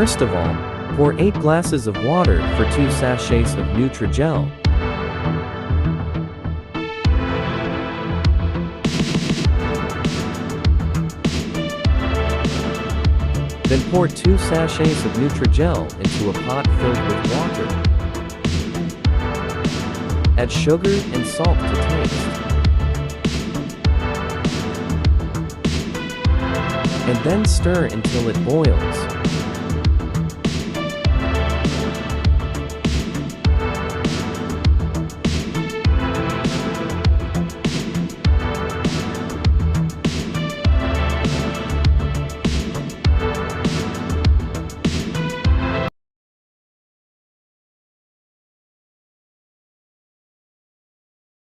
First of all, pour 8 glasses of water for 2 sachets of Nutri-Gel. Then pour 2 sachets of Nutri-Gel into a pot filled with water. Add sugar and salt to taste. And then stir until it boils.